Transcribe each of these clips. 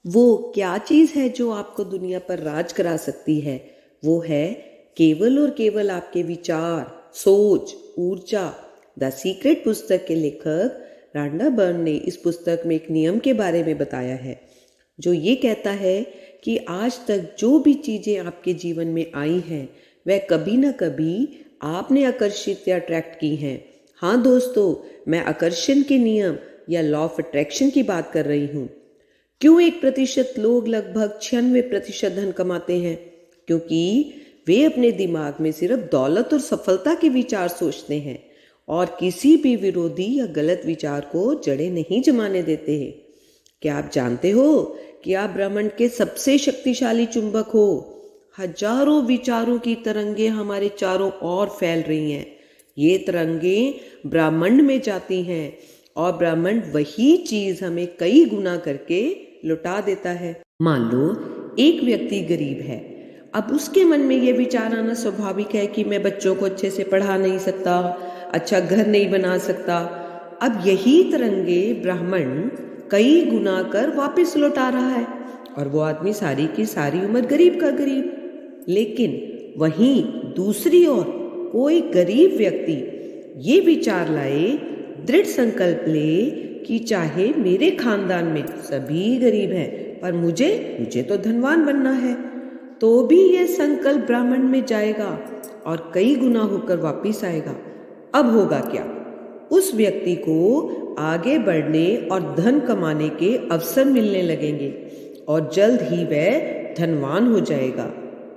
वो क्या चीज़ है जो आपको दुनिया पर राज करा सकती है? वो है केवल और केवल आपके विचार, सोच, ऊर्जा। द सीक्रेट पुस्तक के लेखक रांडा बर्न ने इस पुस्तक में एक नियम के बारे में बताया है जो ये कहता है कि आज तक जो भी चीज़ें आपके जीवन में आई हैं वह कभी ना कभी आपने आकर्षित या अट्रैक्ट की हैं। हाँ दोस्तों, मैं आकर्षण के नियम या लॉ ऑफ अट्रैक्शन की बात कर रही हूँ। क्यों 1% लोग लगभग 96% धन कमाते हैं? क्योंकि वे अपने दिमाग में सिर्फ दौलत और सफलता के विचार सोचते हैं और किसी भी विरोधी या गलत विचार को जड़ें नहीं जमाने देते हैं। क्या आप जानते हो कि आप ब्रह्मांड के सबसे शक्तिशाली चुंबक हो? हजारों विचारों की तरंगे हमारे चारों ओर फैल रही हैं। ये तरंगे ब्रह्मांड में जाती हैं और ब्रह्मांड वही चीज हमें कई गुना करके लौटा देता है। मान लो एक व्यक्ति गरीब है। अब उसके मन में ये विचार आना स्वाभाविक है कि मैं बच्चों को अच्छे से पढ़ा नहीं सकता, अच्छा घर नहीं बना सकता। अब यही तरंगे ब्रह्मांड कई गुना कर वापस लौटा रहा है और वो आदमी सारी की सारी उम्र गरीब का गरीब। लेकिन वहीं दूसरी ओर कोई गरीब व्यक्ति ये विचार लाए, दृढ़ संकल्प ले कि चाहे मेरे खानदान में सभी गरीब हैं पर मुझे तो धनवान बनना है, तो भी यह संकल्प ब्रह्मांड में जाएगा और कई गुना होकर वापिस आएगा। अब होगा क्या? उस व्यक्ति को आगे बढ़ने और धन कमाने के अवसर मिलने लगेंगे और जल्द ही वह धनवान हो जाएगा।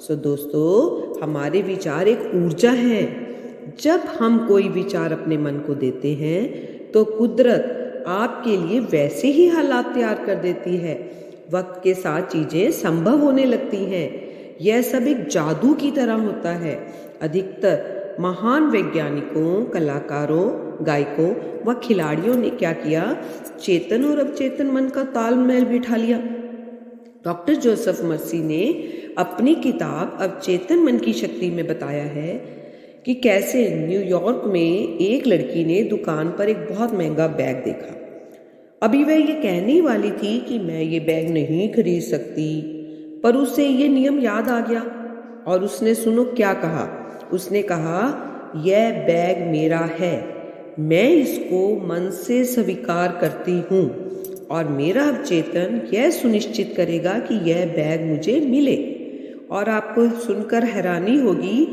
सो दोस्तों, हमारे विचार एक ऊर्जा है। जब हम कोई विचार अपने मन को देते हैं तो कुदरत आपके लिए वैसे ही हालात तैयार कर देती है। वक्त के साथ चीजें संभव होने लगती हैं। यह सब एक जादू की तरह होता है। अधिकतर महान वैज्ञानिकों, कलाकारों, गायकों व खिलाड़ियों ने क्या किया? चेतन और अवचेतन मन का तालमेल बिठा लिया। डॉक्टर जोसेफ मर्सी ने अपनी किताब अवचेतन मन की शक्ति में बताया है कि कैसे न्यूयॉर्क में एक लड़की ने दुकान पर एक बहुत महंगा बैग देखा। अभी वह ये कहने वाली थी कि मैं ये बैग नहीं खरीद सकती, पर उसे ये नियम याद आ गया और उसने सुनो क्या कहा। उसने कहा, यह बैग मेरा है, मैं इसको मन से स्वीकार करती हूँ और मेरा अवचेतन यह सुनिश्चित करेगा कि यह बैग मुझे मिले। और आपको सुनकर हैरानी होगी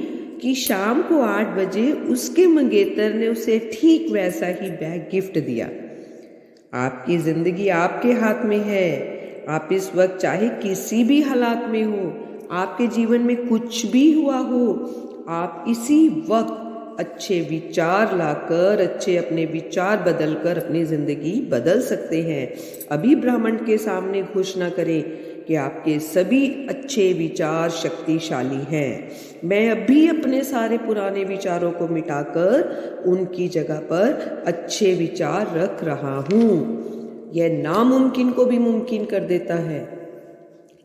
कि शाम को 8 बजे उसके मंगेतर ने उसे ठीक वैसा ही बैग गिफ्ट दिया। आपकी जिंदगी आपके हाथ में है। आप इस वक्त चाहे किसी भी हालात में हो, आपके जीवन में कुछ भी हुआ हो, आप इसी वक्त अच्छे विचार लाकर, अच्छे अपने विचार बदलकर अपनी जिंदगी बदल सकते हैं। अभी ब्रह्मांड के सामने घोषणा करें कि आपके सभी अच्छे विचार शक्तिशाली हैं। मैं अभी अपने सारे पुराने विचारों को मिटाकर उनकी जगह पर अच्छे विचार रख रहा हूँ। यह नामुमकिन को भी मुमकिन कर देता है।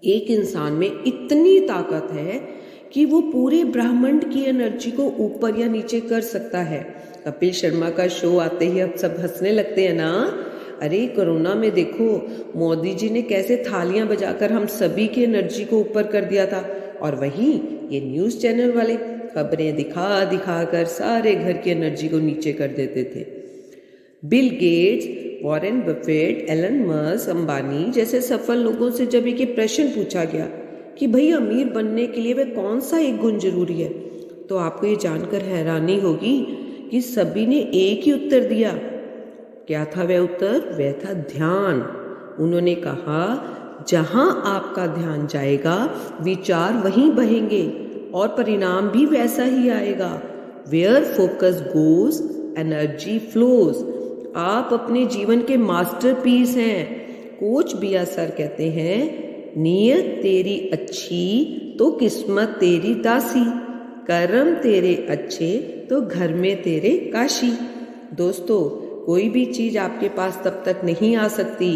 एक इंसान में इतनी ताकत है कि वो पूरे ब्रह्मांड की एनर्जी को ऊपर या नीचे कर सकता है। कपिल शर्मा का शो आते ही अब सब हंसने लगते हैं ना। अरे कोरोना में देखो मोदी जी ने कैसे थालियां बजाकर हम सभी की एनर्जी को ऊपर कर दिया था, और वहीं ये न्यूज़ चैनल वाले खबरें दिखा दिखा कर सारे घर की एनर्जी को नीचे कर देते थे। Bill Gates, Warren Buffett, Elon Musk, Ambani जैसे सफल लोगों से जब एक प्रश्न पूछा गया कि भाई अमीर बनने के लिए वह कौन सा एक गुण जरूरी है, तो आपको ये जानकर हैरानी होगी कि सभी ने एक ही उत्तर दिया। क्या था वह उत्तर? वह था ध्यान। उन्होंने कहा, जहां आपका ध्यान जाएगा विचार वहीं बहेंगे और परिणाम भी वैसा ही आएगा। Where focus goes energy flows. आप अपने जीवन के मास्टरपीस हैं। कोच बिया सर कहते हैं, नीयत तेरी अच्छी तो किस्मत तेरी दासी, कर्म तेरे अच्छे तो घर में तेरे काशी। दोस्तों, कोई भी चीज आपके पास तब तक नहीं आ सकती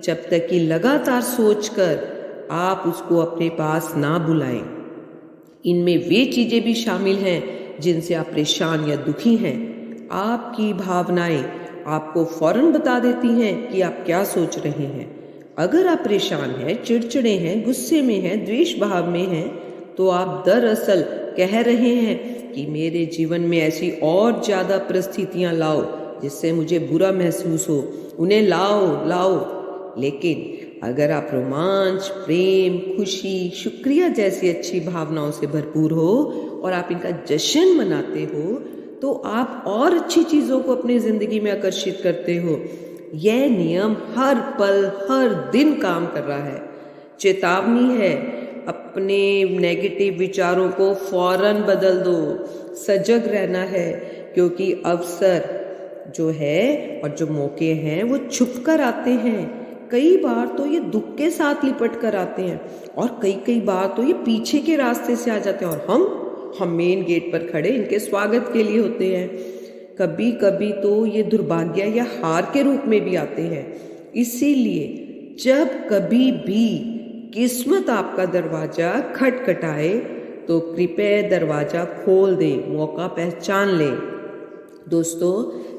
जब तक कि लगातार सोचकर आप उसको अपने पास ना बुलाएं। इनमें वे चीजें भी शामिल हैं जिनसे आप परेशान या दुखी हैं। आपकी भावनाएं आपको फौरन बता देती हैं कि आप क्या सोच रहे हैं। अगर आप परेशान हैं, चिड़चिड़े हैं, गुस्से में हैं, द्वेष भाव में हैं, तो आप दरअसल कह रहे हैं कि मेरे जीवन में ऐसी और ज़्यादा परिस्थितियाँ लाओ जिससे मुझे बुरा महसूस हो, उन्हें लाओ लाओ। लेकिन अगर आप रोमांच, प्रेम, खुशी, शुक्रिया जैसी अच्छी भावनाओं से भरपूर हो और आप इनका जश्न मनाते हो, तो आप और अच्छी चीज़ों को अपनी ज़िंदगी में आकर्षित करते हो। यह नियम हर पल, हर दिन काम कर रहा है। चेतावनी है, अपने नेगेटिव विचारों को फौरन बदल दो। सजग रहना है, क्योंकि अवसर जो है और जो मौके हैं वो छुप कर आते हैं। कई बार तो ये दुख के साथ लिपट कर आते हैं और कई बार तो ये पीछे के रास्ते से आ जाते हैं और हम मेन गेट पर खड़े इनके स्वागत के लिए होते हैं। कभी कभी तो ये दुर्भाग्य या हार के रूप में भी आते हैं। इसीलिए जब कभी भी किस्मत आपका दरवाजा खटखटाए तो कृपया दरवाजा खोल दे, मौका पहचान ले। दोस्तों,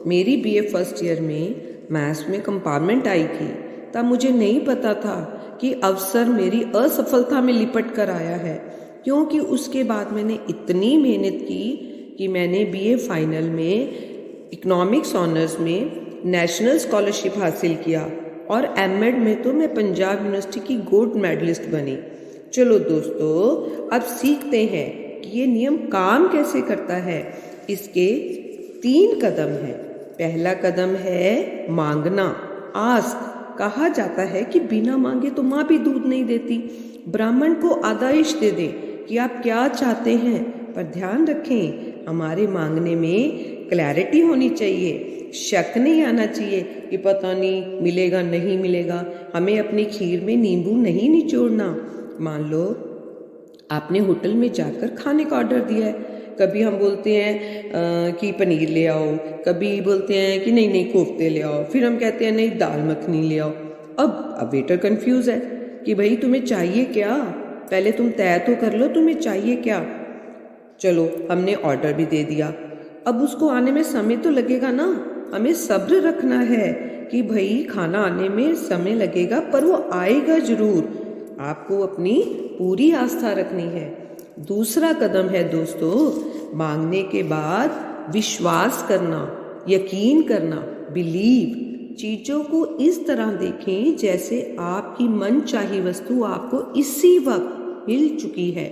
मेरी बीए फर्स्ट ईयर में मैथ्स में कंपार्टमेंट आई थी, तब मुझे नहीं पता था कि अवसर मेरी असफलता में लिपट कर आया है, क्योंकि उसके बाद मैंने इतनी मेहनत की कि मैंने बीए फाइनल में इकोनॉमिक्स ऑनर्स में नेशनल स्कॉलरशिप हासिल किया और एमएड में तो मैं पंजाब यूनिवर्सिटी की गोल्ड मेडलिस्ट बनी। चलो दोस्तों, अब सीखते हैं कि ये नियम काम कैसे करता है। इसके 3 कदम हैं। पहला कदम है मांगना, आस्क। कहा जाता है कि बिना मांगे तो माँ भी दूध नहीं देती। ब्राह्मण को आदेश दे दे कि आप क्या चाहते हैं, पर ध्यान रखें हमारे मांगने में क्लैरिटी होनी चाहिए, शक नहीं आना चाहिए कि पता नहीं मिलेगा नहीं मिलेगा। हमें अपनी खीर में नींबू नहीं निचोड़ना। मान लो आपने होटल में जाकर खाने का ऑर्डर दिया है, कभी हम बोलते हैं कि पनीर ले आओ, कभी बोलते हैं कि नहीं कोफ्ते ले आओ, फिर हम कहते हैं नहीं दाल मखनी ले आओ। अब वेटर कंफ्यूज है कि भाई तुम्हें चाहिए क्या, पहले तुम तय तो कर लो तुम्हें चाहिए क्या। चलो हमने ऑर्डर भी दे दिया, अब उसको आने में समय तो लगेगा ना। हमें सब्र रखना है कि भाई खाना आने में समय लगेगा पर वो आएगा जरूर। आपको अपनी पूरी आस्था रखनी है। दूसरा कदम है दोस्तों, मांगने के बाद विश्वास करना, यकीन करना, बिलीव। चीज़ों को इस तरह देखें जैसे आपकी मनचाही वस्तु आपको इसी वक्त मिल चुकी है।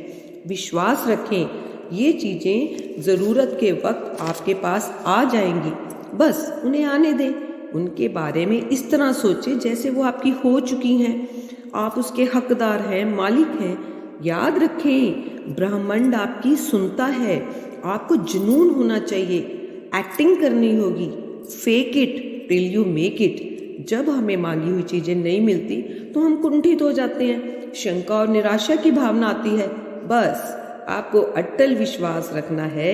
विश्वास रखें, ये चीज़ें ज़रूरत के वक्त आपके पास आ जाएंगी, बस उन्हें आने दें। उनके बारे में इस तरह सोचें जैसे वो आपकी हो चुकी हैं, आप उसके हकदार हैं, मालिक हैं। याद रखें, ब्रह्मांड आपकी सुनता है। आपको जुनून होना चाहिए, एक्टिंग करनी होगी। Fake it till you make it. जब हमें मांगी हुई चीज़ें नहीं मिलती तो हम कुंठित हो जाते हैं, शंका और निराशा की भावना आती है। बस आपको अटल विश्वास रखना है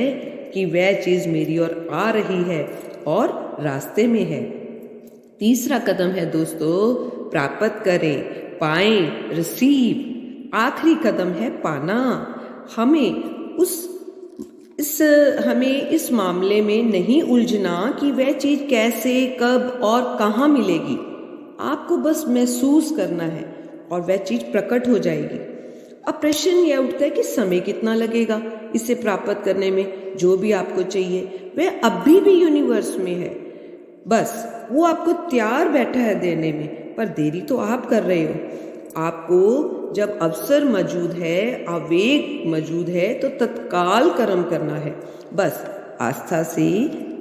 कि वह चीज़ मेरी ओर आ रही है और रास्ते में है। तीसरा कदम है दोस्तों, प्राप्त करें, पाएं, रिसीव। आखिरी कदम है पाना। हमें इस मामले में नहीं उलझना कि वह चीज़ कैसे, कब और कहाँ मिलेगी। आपको बस महसूस करना है और वह चीज़ प्रकट हो जाएगी। अब प्रश्न यह उठता है कि समय कितना लगेगा इसे प्राप्त करने में। जो भी आपको चाहिए वह अभी भी यूनिवर्स में है, बस वो आपको तैयार बैठा है देने में, पर देरी तो आप कर रहे हो। आपको जब अवसर मौजूद है, आवेग मौजूद है, तो तत्काल कर्म करना है। बस आस्था से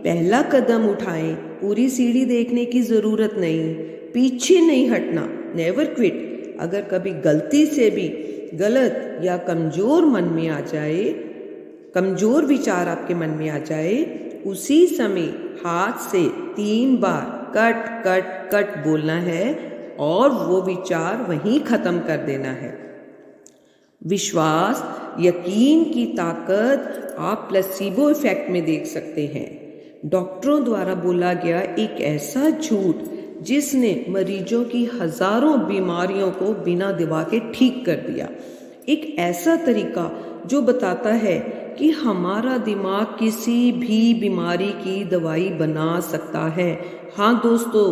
पहला कदम उठाएं। पूरी सीढ़ी देखने की ज़रूरत नहीं, पीछे नहीं हटना, नेवर क्विट। अगर कभी गलती से भी गलत या कमज़ोर मन में आ जाए, कमज़ोर विचार आपके मन में आ जाए, उसी समय हाथ से 3 बार कट कट कट बोलना है और वो विचार वहीं ख़त्म कर देना है। विश्वास, यकीन की ताकत आप प्लेसिबो इफेक्ट में देख सकते हैं। डॉक्टरों द्वारा बोला गया एक ऐसा झूठ जिसने मरीजों की हजारों बीमारियों को बिना दवा के ठीक कर दिया। एक ऐसा तरीका जो बताता है कि हमारा दिमाग किसी भी बीमारी की दवाई बना सकता है। हाँ दोस्तों,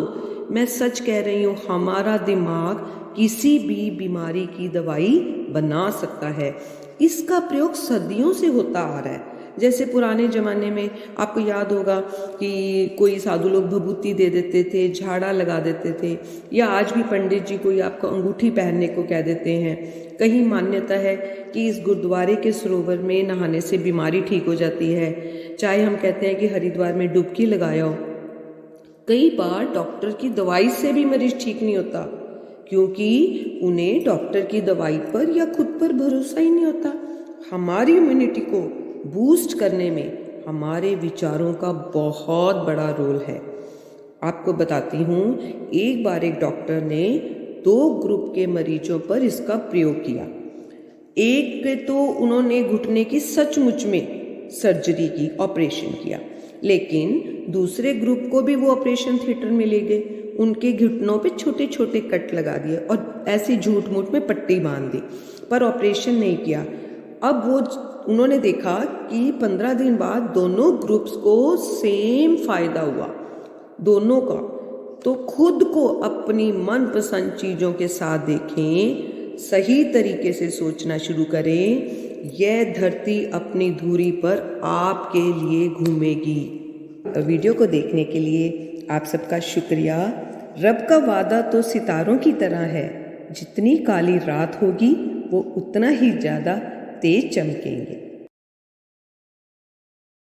मैं सच कह रही हूँ, हमारा दिमाग किसी भी बीमारी की दवाई बना सकता है। इसका प्रयोग सदियों से होता आ रहा है। जैसे पुराने ज़माने में आपको याद होगा कि कोई साधु लोग भभूति दे देते थे, झाड़ा लगा देते थे, या आज भी पंडित जी कोई आपको अंगूठी पहनने को कह देते हैं। कहीं मान्यता है कि इस गुरुद्वारे के सरोवर में नहाने से बीमारी ठीक हो जाती है। चाहे हम कहते हैं कि हरिद्वार में डुबकी लगाया हो। कई बार डॉक्टर की दवाई से भी मरीज ठीक नहीं होता, क्योंकि उन्हें डॉक्टर की दवाई पर या खुद पर भरोसा ही नहीं होता। हमारी इम्यूनिटी को बूस्ट करने में हमारे विचारों का बहुत बड़ा रोल है। आपको बताती हूँ, एक बार एक डॉक्टर ने 2 ग्रुप के मरीजों पर इसका प्रयोग किया। एक तो उन्होंने घुटने की सचमुच में सर्जरी की, ऑपरेशन किया, लेकिन दूसरे ग्रुप को भी वो ऑपरेशन थिएटर में ले गए। उनके घुटनों पे छोटे छोटे कट लगा दिए और ऐसी झूठ मूठ में पट्टी बांध दी, पर ऑपरेशन नहीं किया। अब वो उन्होंने देखा कि 15 दिन बाद दोनों ग्रुप्स को सेम फायदा हुआ, दोनों का। तो खुद को अपनी मनपसंद चीज़ों के साथ देखें, सही तरीके से सोचना शुरू करें। यह धरती अपनी धुरी पर आपके लिए घूमेगी। वीडियो को देखने के लिए आप सबका शुक्रिया। रब का वादा तो सितारों की तरह है, जितनी काली रात होगी वो उतना ही ज़्यादा तेज चमकेंगे।